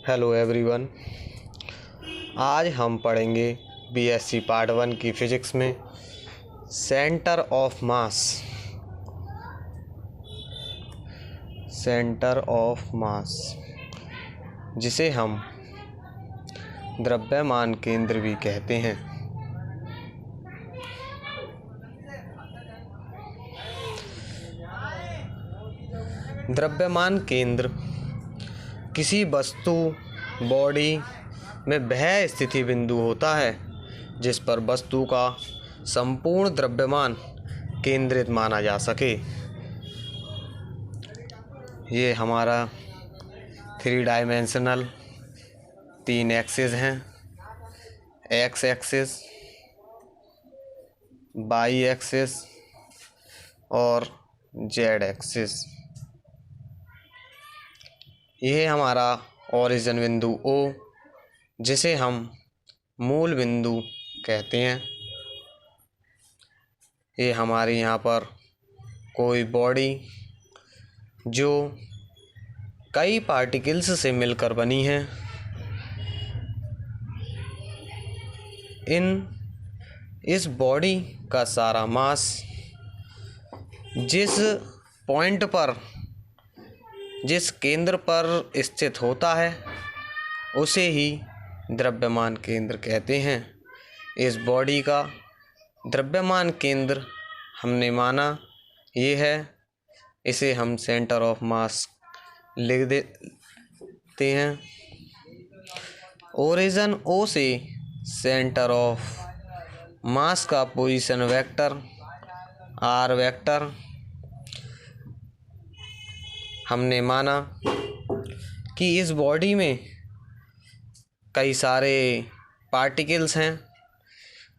Hello everyone. आज हम पढ़ेंगे बीएससी पार्ट 1 की फिजिक्स में सेंटर ऑफ मास, जिसे हम द्रव्यमान केंद्र भी कहते हैं। द्रव्यमान केंद्र किसी वस्तु बॉडी में वह स्थिति बिंदु होता है जिस पर वस्तु का संपूर्ण द्रव्यमान केंद्रित माना जा सके। ये हमारा 3 डायमेंशनल 3 एक्सिस हैं, एक्स एक्सिस, वाई एक्सिस और जेड एक्सिस। यह हमारा ओरिजिन बिंदु ओ, जिसे हम मूल बिंदु कहते हैं। ये हमारे यहाँ पर कोई बॉडी जो कई पार्टिकल्स से मिलकर बनी है, इस बॉडी का सारा मास जिस केंद्र पर स्थित होता है उसे ही द्रव्यमान केंद्र कहते हैं। इस बॉडी का द्रव्यमान केंद्र हमने माना ये है, इसे हम सेंटर ऑफ मास लिख देते हैं। ओरिजिन ओ से सेंटर ऑफ मास का पोजीशन वेक्टर आर वेक्टर हमने माना कि इस बॉडी में कई सारे पार्टिकल्स हैं,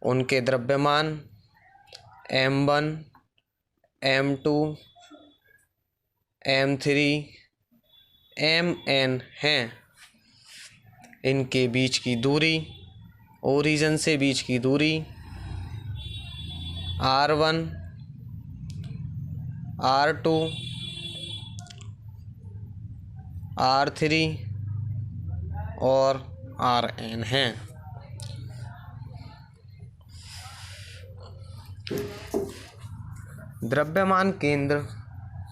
उनके द्रव्यमान m1, m2, m3, mn हैं। इनके बीच की दूरी, ओरिजिन से बीच की दूरी r1, r2, r3 और rn हैं। द्रव्यमान केंद्र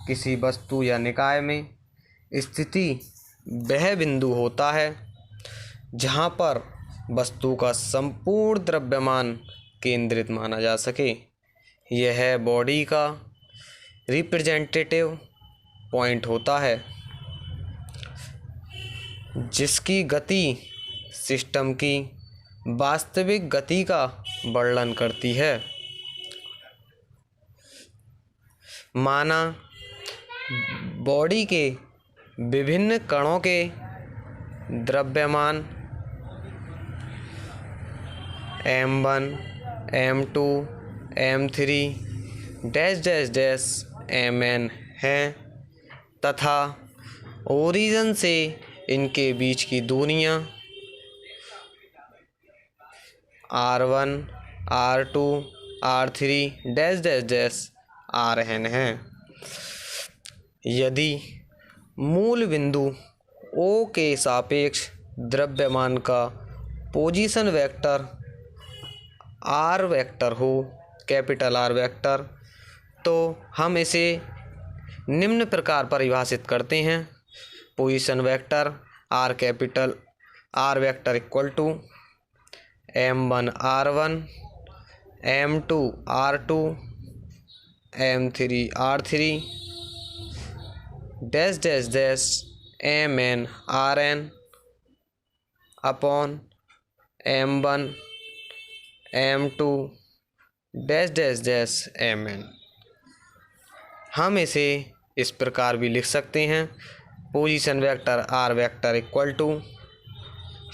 किसी वस्तु या निकाय में स्थिति वह बिंदु होता है जहाँ पर वस्तु का संपूर्ण द्रव्यमान केंद्रित माना जा सके। यह बॉडी का रिप्रेजेंटेटिव पॉइंट होता है जिसकी गति सिस्टम की वास्तविक गति का वर्णन करती है। माना बॉडी के विभिन्न कणों के द्रव्यमान m1, m2, m3 dash dash dash mn हैं तथा ओरिजिन से इनके बीच की दूरियां r1, r2, r3 dash dash dash rn हैं। यदि मूल बिंदु O के सापेक्ष द्रव्यमान का पोजीशन वेक्टर r वेक्टर हो, कैपिटल R वेक्टर, तो हम इसे निम्न प्रकार परिभाषित करते हैं। Position vector r capital R vector equal to m1 r1, m2 r2, m3 r3 dash dash dash mn rn upon m1 m2 dash dash dash mn। हम इसे इस प्रकार भी लिख सकते हैं। Position vector r vector equal to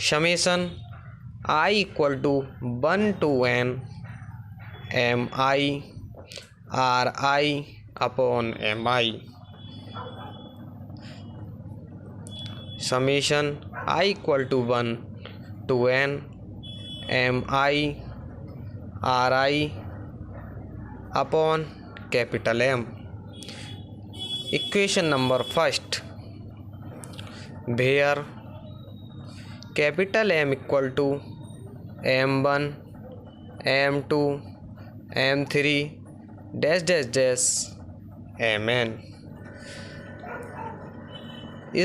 summation I equal to 1 to n mi ri upon mi। Summation I equal to 1 to n mi ri upon capital M। Equation number first, where capital M equal to M1 M2 M3 dash dash dash Mn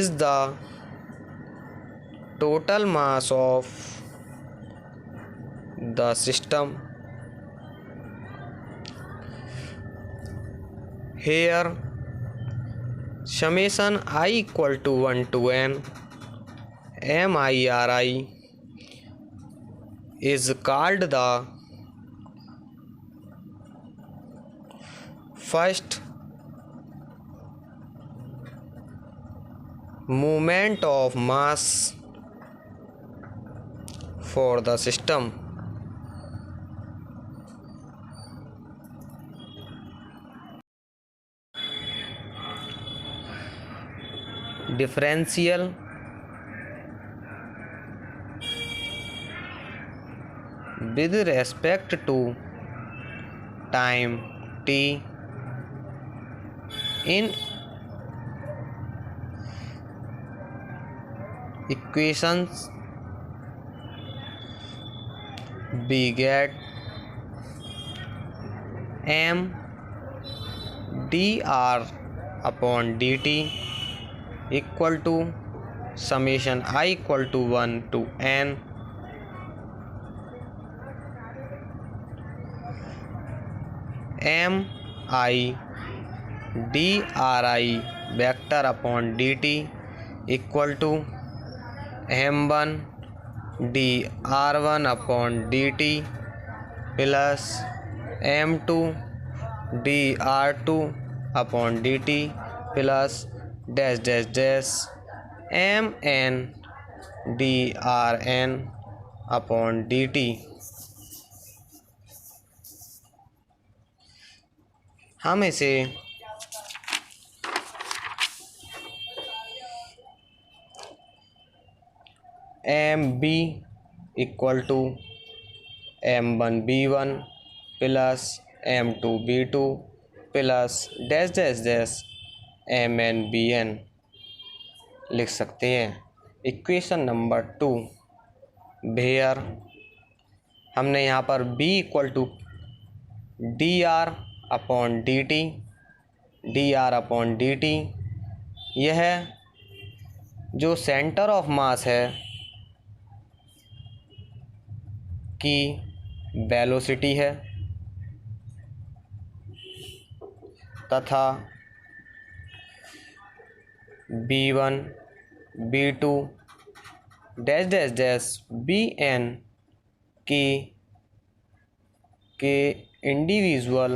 is the total mass of the system. Here summation I equal to 1 to n MIRI is called the first movement of mass for the system. Differential with respect to time t in equations we get m dr upon dt equal to summation I equal to 1 to n m I dri vector upon dt equal to m1 dr1 upon dt plus m2 dr2 upon dt plus dash dash dash mn drn upon dt। हम इसे M B equal to M1B1 plus M2B2 plus dash dash dash MnBn लिख सकते हैं। Equation number 2 where हमने यहाँ पर B equal to dr upon dt यह जो सेंटर ऑफ मास है की वेलोसिटी है तथा B1 B2 dash dash dash Bn के इंडिविजुअल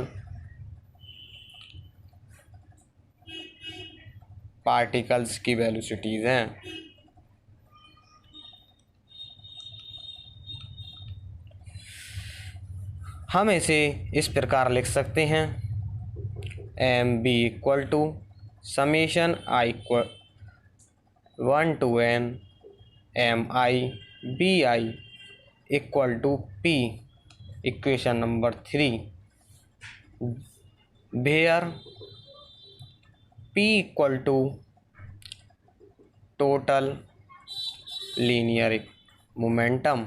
पार्टिकल्स की वेलोसिटीज़ हैं। हम इसे इस प्रकार लिख सकते हैं M B equal to summation I equal 1 to n M I B I equal to P. Equation number 3 where P equal to total linear momentum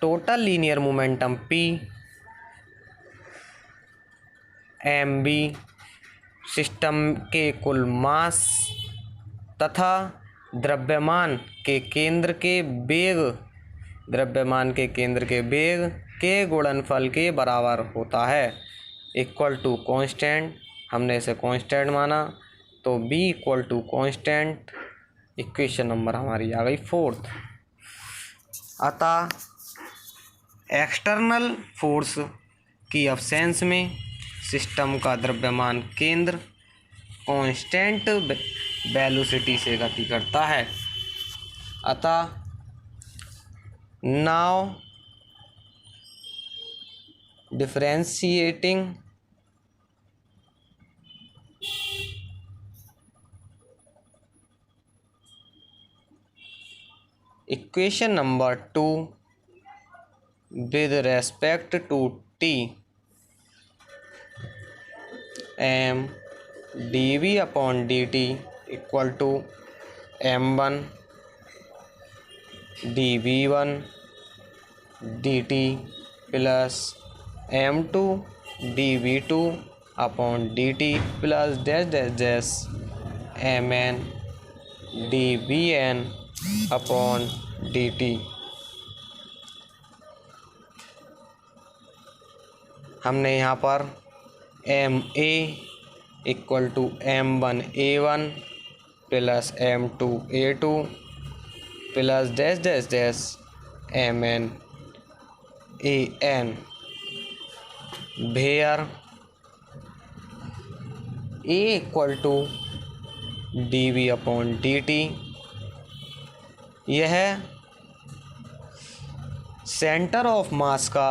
total linear momentum P M B system के कुल मास तथा द्रव्यमान के केंद्र के वेग के गुणनफल के बराबर होता है। इक्वल टू कांस्टेंट हमने इसे कांस्टेंट माना तो B equal to constant. Equation number हमारी आ गई 4th। अतः एक्सटर्नल फोर्स की अब्सेंस में सिस्टम का द्रव्यमान केंद्र कांस्टेंट वेलोसिटी से गति करता है। अतः now differentiating equation number 2 with respect to t m dv upon dt equal to m1 dv1 dt plus m2 dv2 upon dt plus dash dash dash mn dvn upon dt। हमने यहाँ पर ma equal to m1a1 plus m2a2 plus dash dash dash mn an where a equal to dv upon dt। यह centre of mass का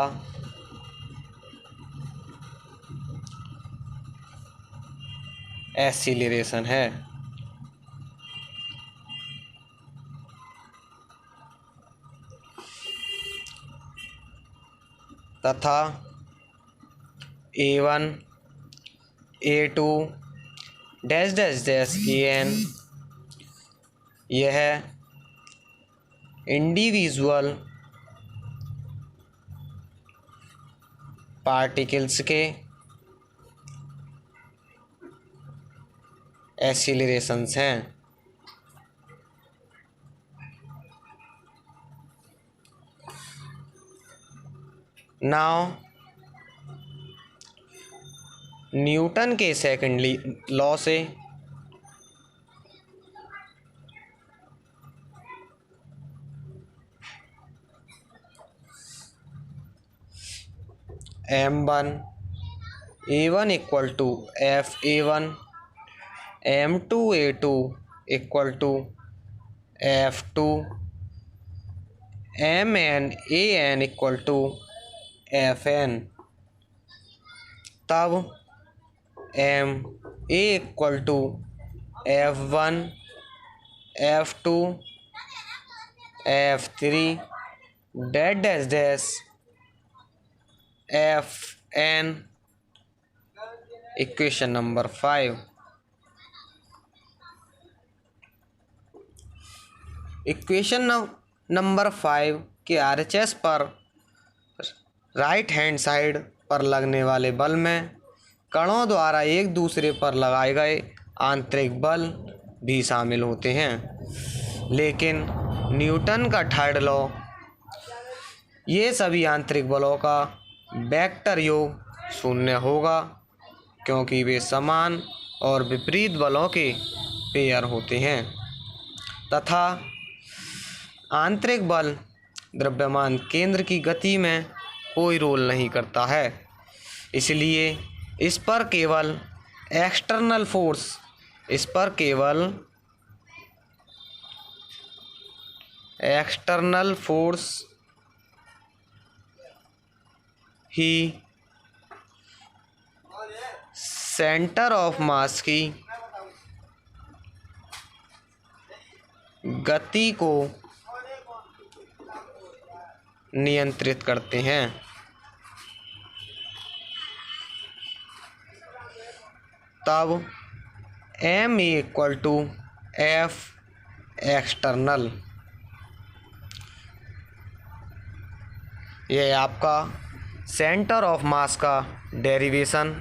acceleration है तथा a1 a2 dash dash dash an यह individual particles के accelerations हैं। Now Newton के second law से m1 a1 equal to F a1 m2 a2 equal to f2 mn an equal to fn। तब m a equal to f1 f2 f3 dash dash dash fn equation number 5। Equation number 5 के RHS पर right hand side पर लगने वाले बल में कणों द्वारा एक दूसरे पर लगाए गए आंतरिक बल भी शामिल होते हैं। लेकिन न्यूटन का थर्ड लॉ ये सभी आंतरिक बलों का वेक्टर योग शून्य होगा, क्योंकि वे समान और विपरीत बलों के पेयर होते हैं तथा आंतरिक बल द्रव्यमान केंद्र की गति में कोई रोल नहीं करता है। इसलिए इस पर केवल एक्सटर्नल फोर्स ही सेंटर ऑफ मास की गति को नियंत्रित करते हैं। तब m equal to f external, यह आपका सेंटर ऑफ मास का डेरिवेशन